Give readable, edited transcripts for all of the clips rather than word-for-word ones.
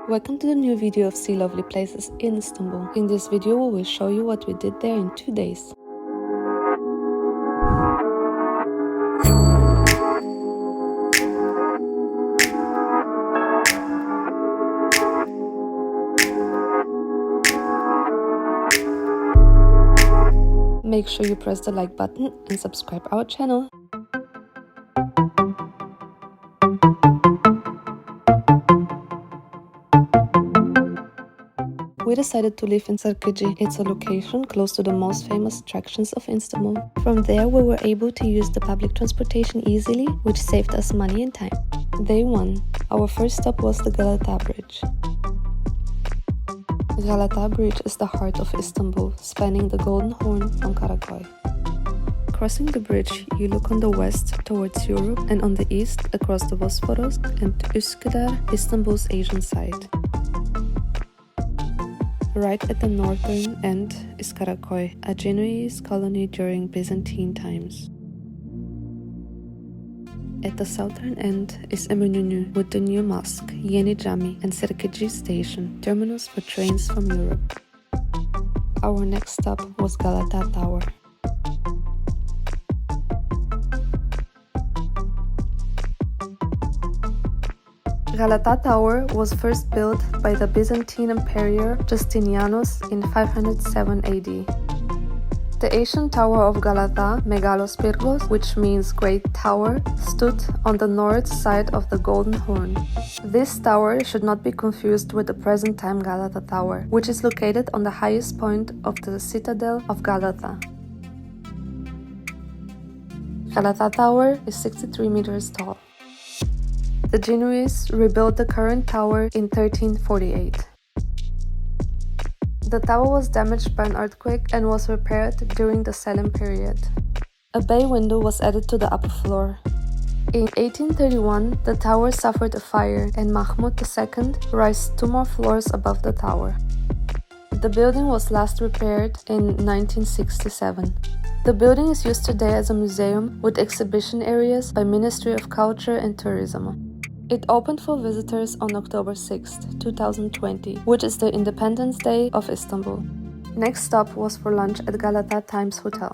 Welcome to the new video of Sea Lovely Places in Istanbul. In this video we will show you what we did there in 2 days. Make sure you press the like button and subscribe our channel. We decided to live in Sirkeci. It's a location close to the most famous attractions of Istanbul. From there we were able to use the public transportation easily, which saved us money and time. Day 1. Our first stop was the Galata Bridge. Galata Bridge is the heart of Istanbul, spanning the Golden Horn from Karaköy. Crossing the bridge, you look on the west towards Europe and on the east across the Bosphorus and Üsküdar, Istanbul's Asian side. Right at the northern end is Karaköy, a Genoese colony during Byzantine times. At the southern end is Eminönü with the new mosque, Yeni Cami, and Sirkeci station, terminus for trains from Europe. Our next stop was Galata Tower. Galata Tower was first built by the Byzantine Emperor Justinianus in 507 AD. The ancient tower of Galata, Megalos Pyrgos, which means Great Tower, stood on the north side of the Golden Horn. This tower should not be confused with the present-time Galata Tower, which is located on the highest point of the citadel of Galata. Galata Tower is 63 meters tall. The Genoese rebuilt the current tower in 1348. The tower was damaged by an earthquake and was repaired during the Selim period. A bay window was added to the upper floor. In 1831, the tower suffered a fire and Mahmud II raised 2 more floors above the tower. The building was last repaired in 1967. The building is used today as a museum with exhibition areas by Ministry of Culture and Tourism. It opened for visitors on October 6, 2020, which is the Independence Day of Istanbul. Next stop was for lunch at Galata Times Hotel.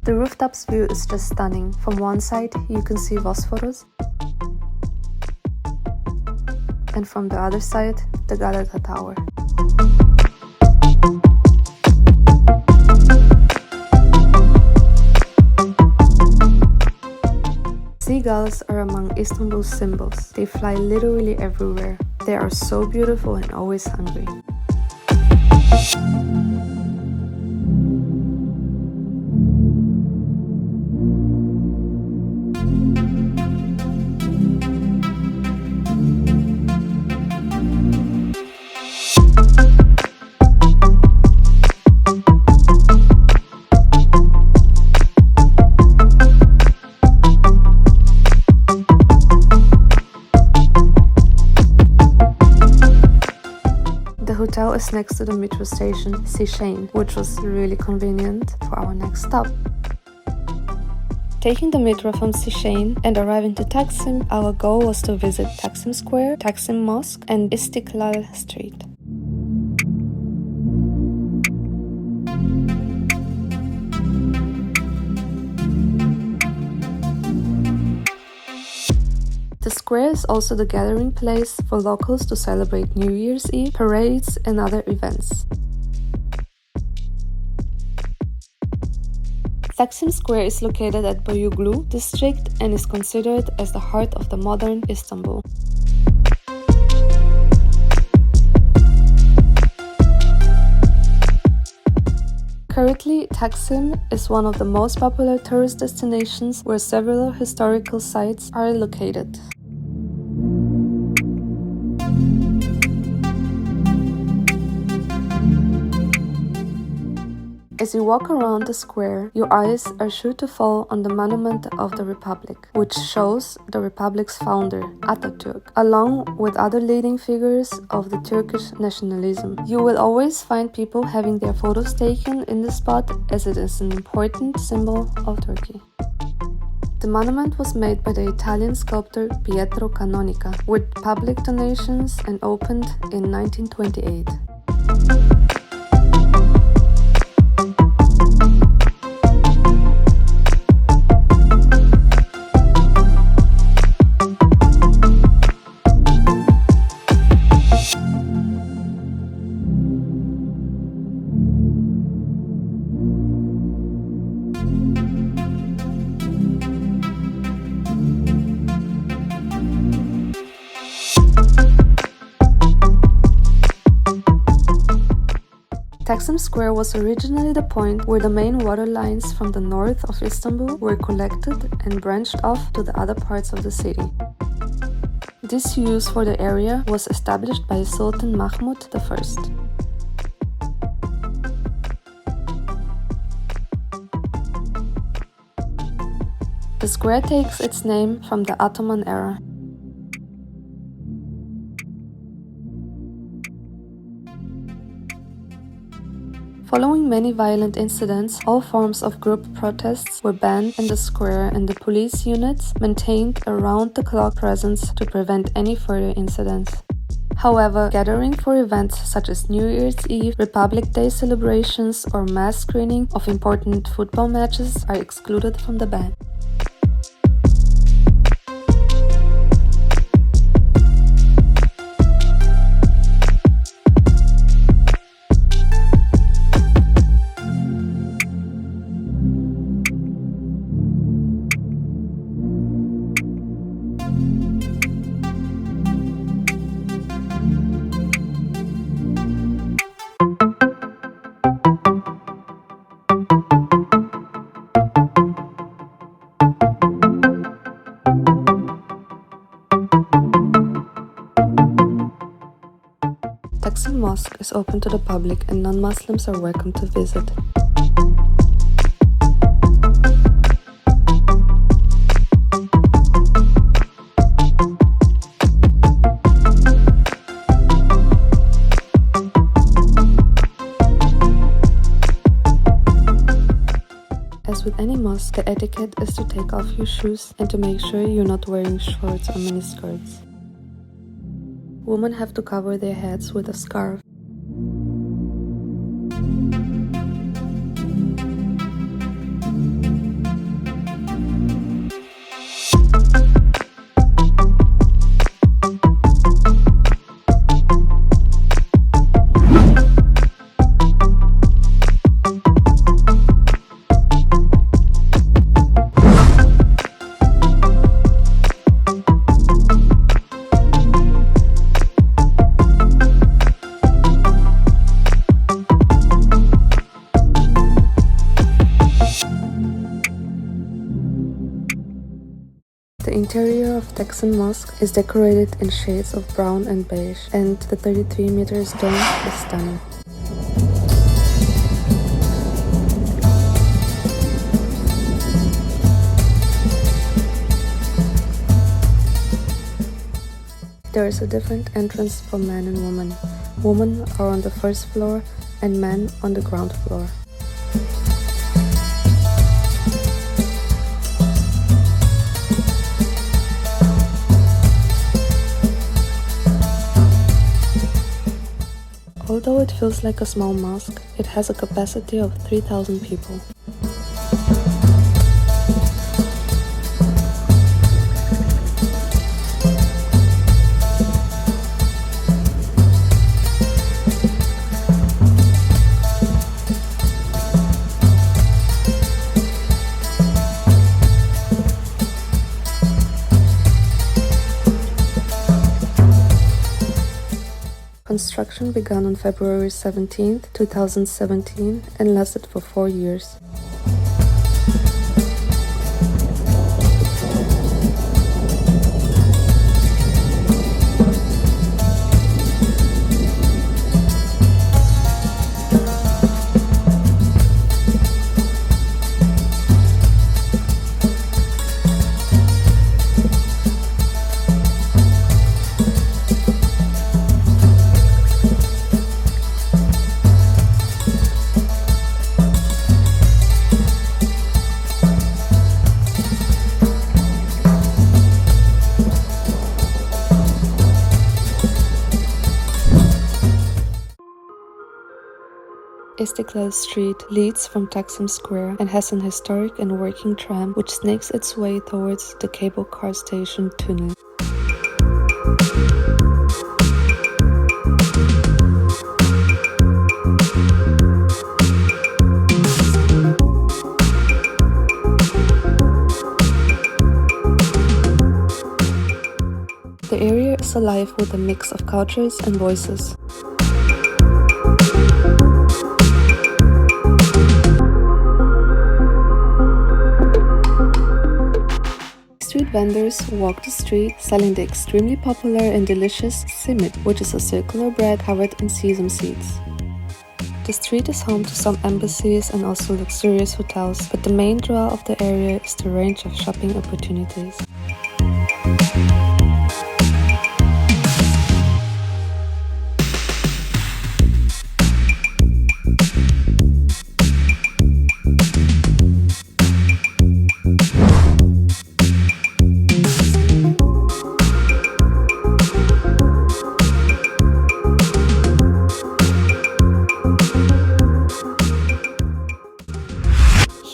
The rooftop's view is just stunning. From one side you can see Bosphorus, and from the other side, the Galata Tower. Seagulls are among Istanbul's symbols. They fly literally everywhere. They are so beautiful and always hungry. The hotel is next to the metro station Sea&Land, which was really convenient for our next stop. Taking the metro from Sea&Land and arriving to Taksim, our goal was to visit Taksim Square, Taksim Mosque, and Istiklal Street. The square is also the gathering place for locals to celebrate New Year's Eve, parades, and other events. Taksim Square is located at Beyoğlu district and is considered as the heart of the modern Istanbul. Currently, Taksim is one of the most popular tourist destinations where several historical sites are located. As you walk around the square, your eyes are sure to fall on the Monument of the Republic, which shows the Republic's founder, Atatürk, along with other leading figures of the Turkish nationalism. You will always find people having their photos taken in the spot, as it is an important symbol of Turkey. The monument was made by the Italian sculptor Pietro Canonica with public donations and opened in 1928. Taksim Square was originally the point where the main water lines from the north of Istanbul were collected and branched off to the other parts of the city. This use for the area was established by Sultan Mahmud I. The square takes its name from the Ottoman era. Following many violent incidents, all forms of group protests were banned in the square and the police units maintained a round-the-clock presence to prevent any further incidents. However, gathering for events such as New Year's Eve, Republic Day celebrations, or mass screening of important football matches are excluded from the ban. Taksim Mosque is open to the public and non-Muslims are welcome to visit. As with any mosque, the etiquette is to take off your shoes and to make sure you're not wearing shorts or miniskirts. Women have to cover their heads with a scarf. The interior of Taksim Mosque is decorated in shades of brown and beige, and the 33 meters dome is stunning. There is a different entrance for men and women. Women are on the first floor and men on the ground floor. Although it feels like a small mosque, it has a capacity of 3,000 people. Construction began on February 17, 2017 and lasted for 4 years. Istiklal Street leads from Taksim Square and has an historic and working tram which snakes its way towards the cable car station tunnel. The area is alive with a mix of cultures and voices. Street vendors walk the street selling the extremely popular and delicious simit, which is a circular bread covered in sesame seeds. The street is home to some embassies and also luxurious hotels, but the main draw of the area is the range of shopping opportunities.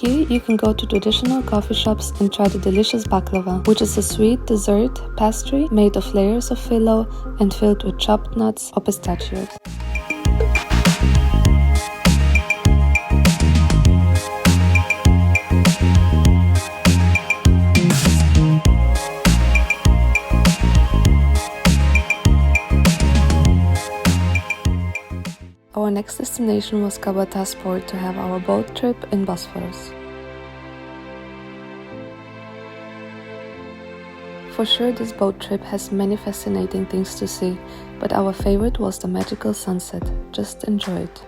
Here you can go to traditional coffee shops and try the delicious baklava, which is a sweet dessert pastry made of layers of filo and filled with chopped nuts or pistachios. Our next destination was Kabatas Port to have our boat trip in Bosphorus. For sure this boat trip has many fascinating things to see, but our favorite was the magical sunset. Just enjoy it.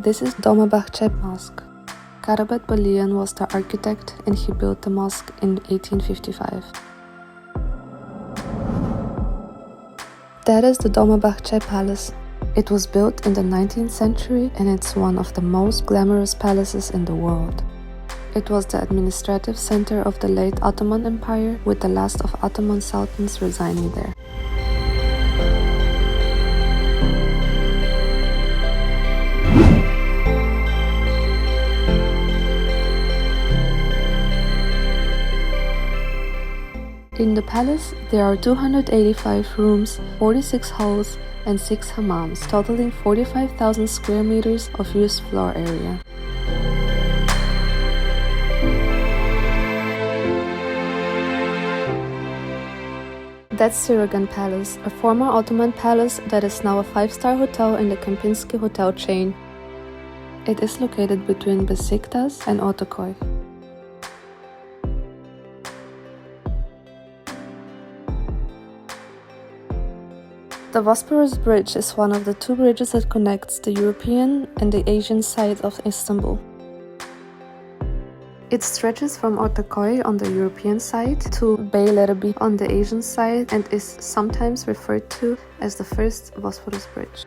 This is Dolmabahce Mosque. Karabat Balian was the architect and he built the mosque in 1855. That is the Dolmabahce Palace. It was built in the 19th century and it's one of the most glamorous palaces in the world. It was the administrative center of the late Ottoman Empire, with the last of Ottoman sultans residing there. In the palace, there are 285 rooms, 46 halls, and 6 hammams, totaling 45,000 square meters of used floor area. That's Sirkeci Palace, a former Ottoman palace that is now a 5-star hotel in the Kempinski hotel chain. It is located between Besiktas and Ortaköy. The Bosphorus Bridge is one of the 2 bridges that connects the European and the Asian side of Istanbul. It stretches from Ortaköy on the European side to Beylerbeyi on the Asian side and is sometimes referred to as the first Bosphorus Bridge.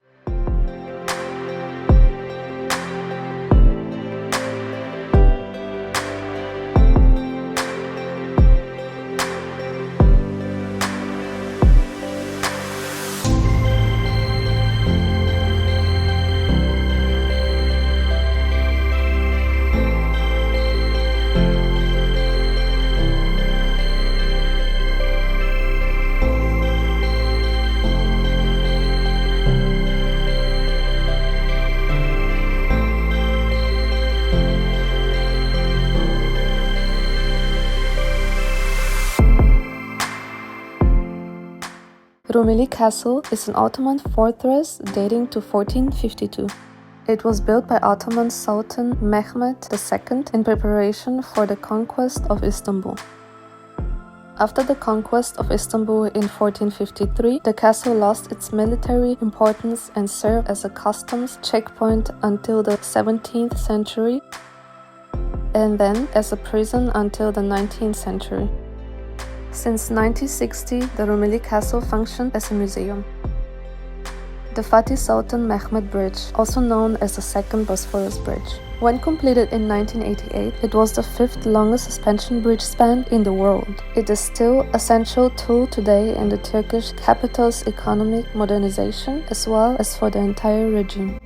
Rumeli Castle is an Ottoman fortress dating to 1452. It was built by Ottoman Sultan Mehmed II in preparation for the conquest of Istanbul. After the conquest of Istanbul in 1453, the castle lost its military importance and served as a customs checkpoint until the 17th century, and then as a prison until the 19th century. Since 1960, the Rumeli Castle functioned as a museum. The Fatih Sultan Mehmed Bridge, also known as the Second Bosphorus Bridge. When completed in 1988, it was the 5th longest suspension bridge span in the world. It is still an essential tool today in the Turkish capital's economic modernization, as well as for the entire region.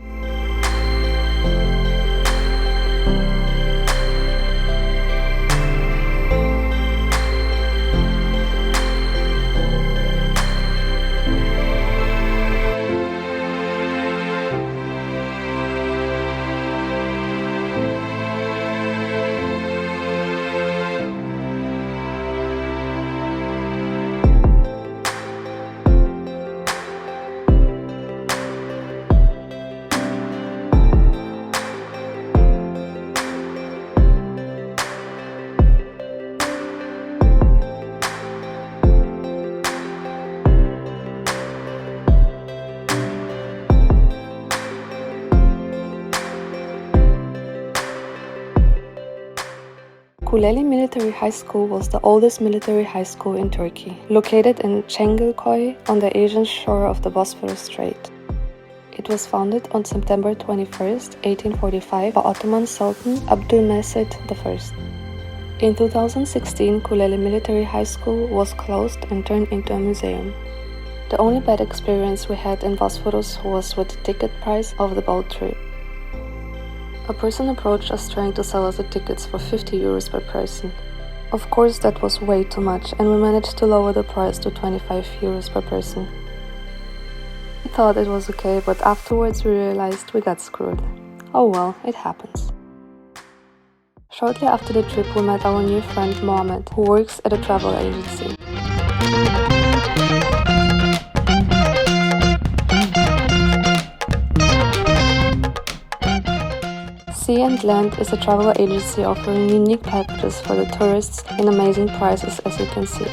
Kuleli Military High School was the oldest military high school in Turkey, located in Çengelköy on the Asian shore of the Bosphorus Strait. It was founded on September 21, 1845 by Ottoman Sultan Abdülmecid I. In 2016, Kuleli Military High School was closed and turned into a museum. The only bad experience we had in Bosphorus was with the ticket price of the boat trip. A person approached us trying to sell us the tickets for 50 euros per person. Of course, that was way too much, and we managed to lower the price to 25 euros per person. We thought it was okay, but afterwards we realized we got screwed. Oh well, it happens. Shortly after the trip, we met our new friend Mohammed, who works at a travel agency. Sea&Land is a travel agency offering unique packages for the tourists in amazing prices, as you can see.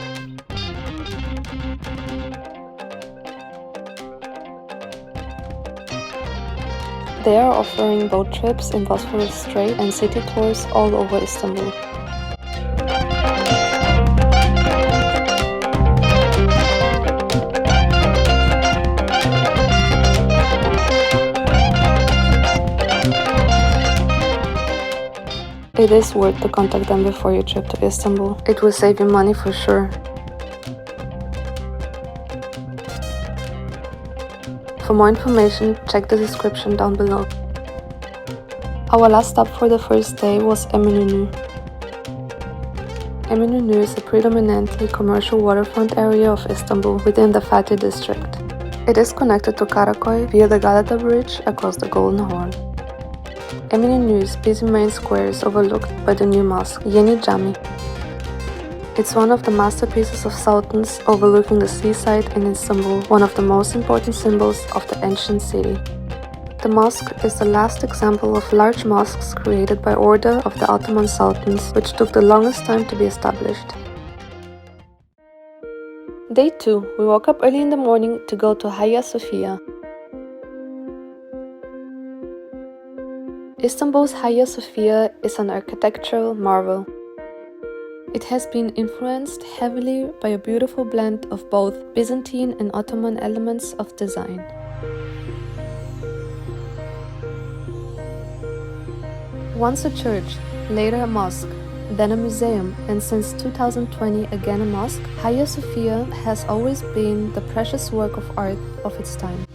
They are offering boat trips in Bosphorus Strait and city tours all over Istanbul. It is worth to contact them before your trip to Istanbul. It will save you money for sure. For more information, check the description down below. Our last stop for the first day was Eminönü. Eminönü is a predominantly commercial waterfront area of Istanbul within the Fatih district. It is connected to Karaköy via the Galata Bridge across the Golden Horn. Eminönü's busy main square is overlooked by the new mosque, Yeni Cami. It's one of the masterpieces of sultans overlooking the seaside in Istanbul, one of the most important symbols of the ancient city. The mosque is the last example of large mosques created by order of the Ottoman sultans, which took the longest time to be established. Day 2, we woke up early in the morning to go to Hagia Sophia. Istanbul's Hagia Sophia is an architectural marvel. It has been influenced heavily by a beautiful blend of both Byzantine and Ottoman elements of design. Once a church, later a mosque, then a museum, and since 2020 again a mosque, Hagia Sophia has always been the precious work of art of its time.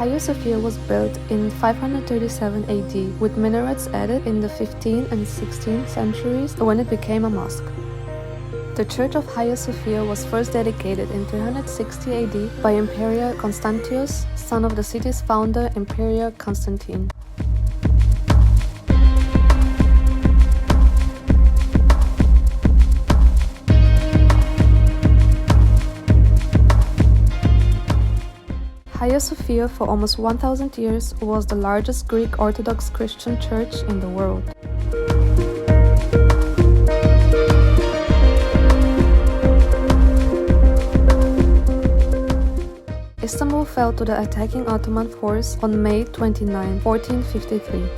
Hagia Sophia was built in 537 AD, with minarets added in the 15th and 16th centuries when it became a mosque. The Church of Hagia Sophia was first dedicated in 360 AD by Emperor Constantius, son of the city's founder, Emperor Constantine. Hagia Sophia for almost 1,000 years was the largest Greek Orthodox Christian church in the world. Istanbul fell to the attacking Ottoman force on May 29, 1453.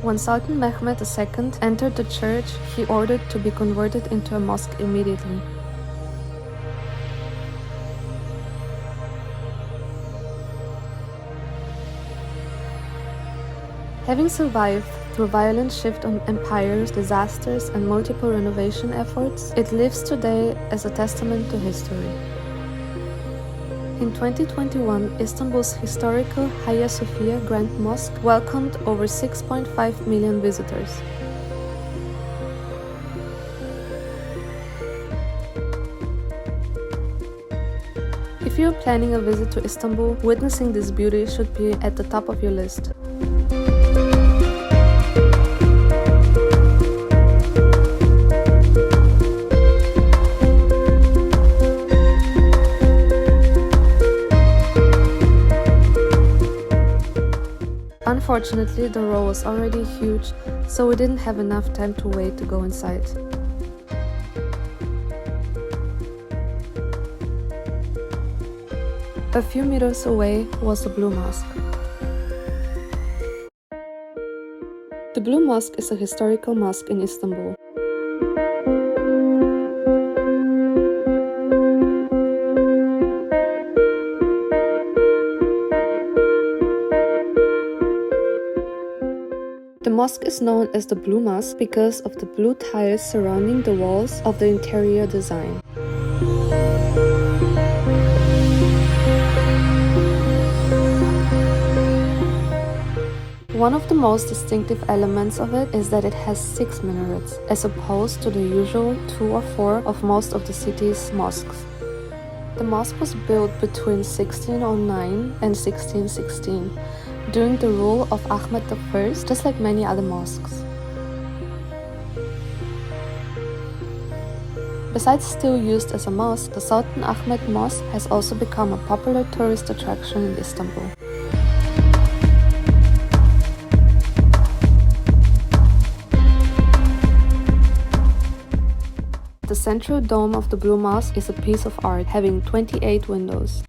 When Sultan Mehmed II entered the church, he ordered to be converted into a mosque immediately. Having survived through violent shift on empires, disasters, and multiple renovation efforts, it lives today as a testament to history. In 2021, Istanbul's historical Hagia Sophia Grand Mosque welcomed over 6.5 million visitors. If you're planning a visit to Istanbul, witnessing this beauty should be at the top of your list. Unfortunately, the row was already huge, so we didn't have enough time to wait to go inside. A few meters away was the Blue Mosque. The Blue Mosque is a historical mosque in Istanbul. The mosque is known as the Blue Mosque because of the blue tiles surrounding the walls of the interior design. One of the most distinctive elements of it is that it has 6 minarets, as opposed to the usual 2 or 4 of most of the city's mosques. The mosque was built between 1609 and 1616, during the rule of Ahmed I, just like many other mosques. Besides still used as a mosque, the Sultanahmet Mosque has also become a popular tourist attraction in Istanbul. The central dome of the Blue Mosque is a piece of art, having 28 windows.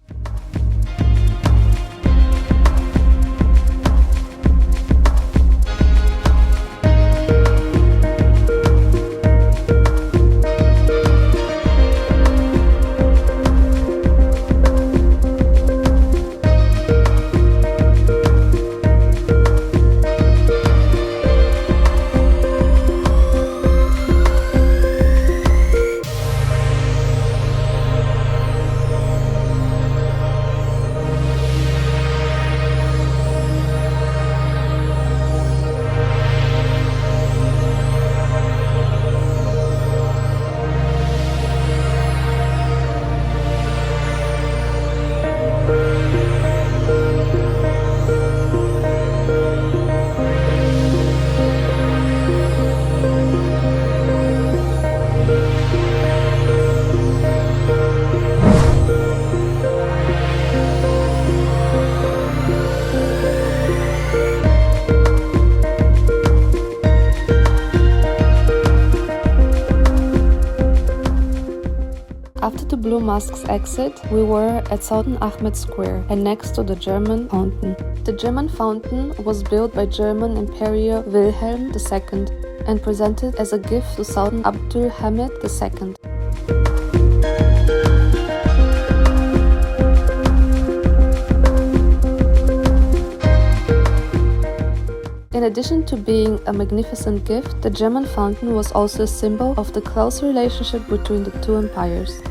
After the Blue Mosque's exit, we were at Sultanahmet Square and next to the German fountain. The German fountain was built by German Emperor Wilhelm II and presented as a gift to Sultan Abdülhamid II. In addition to being a magnificent gift, the German fountain was also a symbol of the close relationship between the two empires.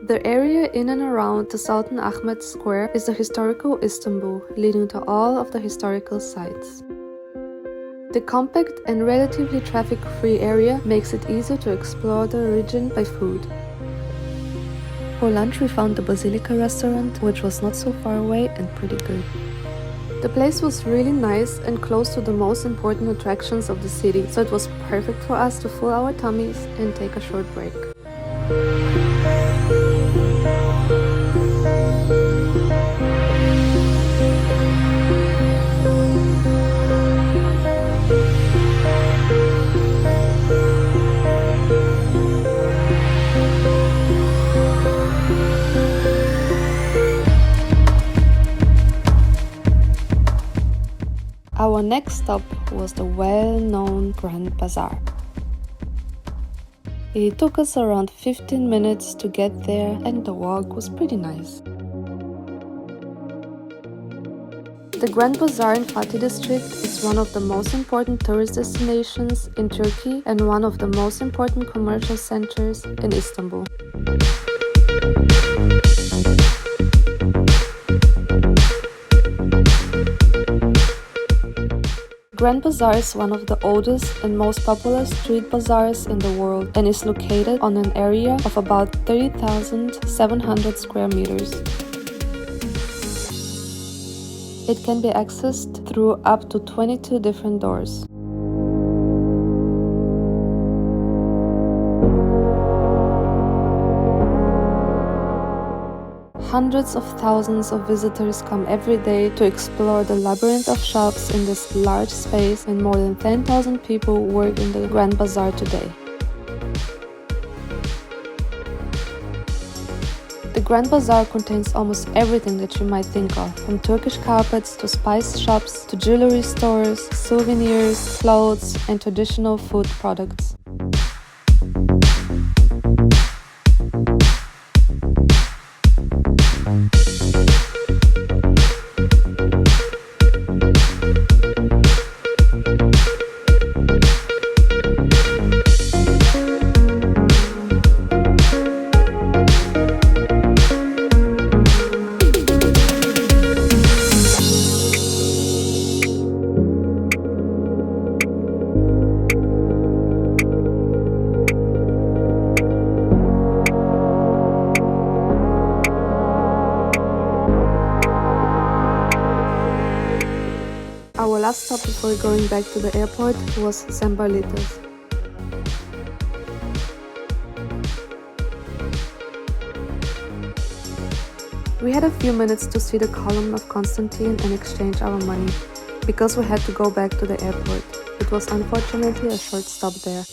The area in and around the Sultanahmet Square is the historical Istanbul, leading to all of the historical sites. The compact and relatively traffic-free area makes it easier to explore the region by foot. For lunch we found the Basilica Restaurant, which was not so far away and pretty good. The place was really nice and close to the most important attractions of the city, so it was perfect for us to fill our tummies and take a short break. Our next stop was the well-known Grand Bazaar. It took us around 15 minutes to get there and the walk was pretty nice. The Grand Bazaar in Fatih district is one of the most important tourist destinations in Turkey and one of the most important commercial centers in Istanbul. Grand Bazaar is one of the oldest and most popular street bazaars in the world and is located on an area of about 30,700 square meters. It can be accessed through up to 22 different doors. Hundreds of thousands of visitors come every day to explore the labyrinth of shops in this large space, and more than 10,000 people work in the Grand Bazaar today. The Grand Bazaar contains almost everything that you might think of, from Turkish carpets to spice shops to jewelry stores, souvenirs, clothes, and traditional food products. Our last stop before going back to the airport was Cemberlitas. We had a few minutes to see the column of Constantine and exchange our money, because we had to go back to the airport. It was unfortunately a short stop there.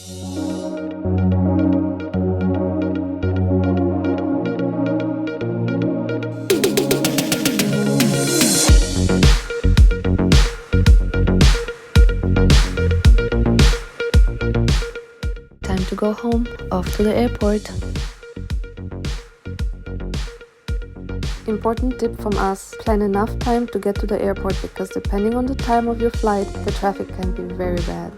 Time to go home, off to the airport. Important tip from us: plan enough time to get to the airport, because depending on the time of your flight, the traffic can be very bad.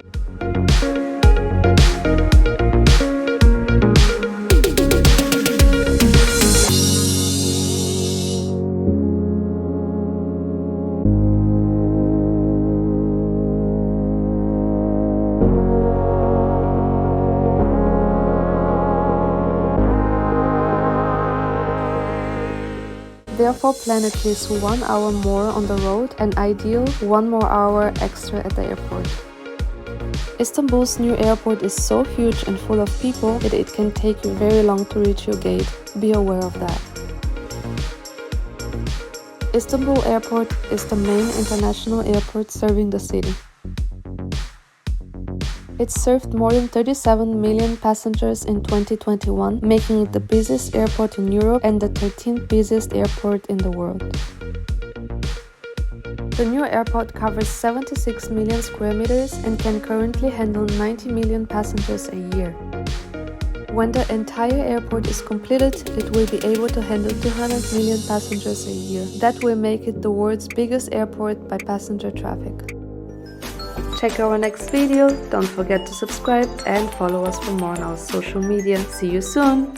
Therefore, plan at least 1 hour more on the road and ideal 1 more hour extra at the airport. Istanbul's new airport is so huge and full of people that it can take you very long to reach your gate. Be aware of that. Istanbul Airport is the main international airport serving the city. It served more than 37 million passengers in 2021, making it the busiest airport in Europe and the 13th busiest airport in the world. The new airport covers 76 million square meters and can currently handle 90 million passengers a year. When the entire airport is completed, it will be able to handle 200 million passengers a year. That will make it the world's biggest airport by passenger traffic. Check our next video, don't forget to subscribe and follow us for more on our social media. See you soon!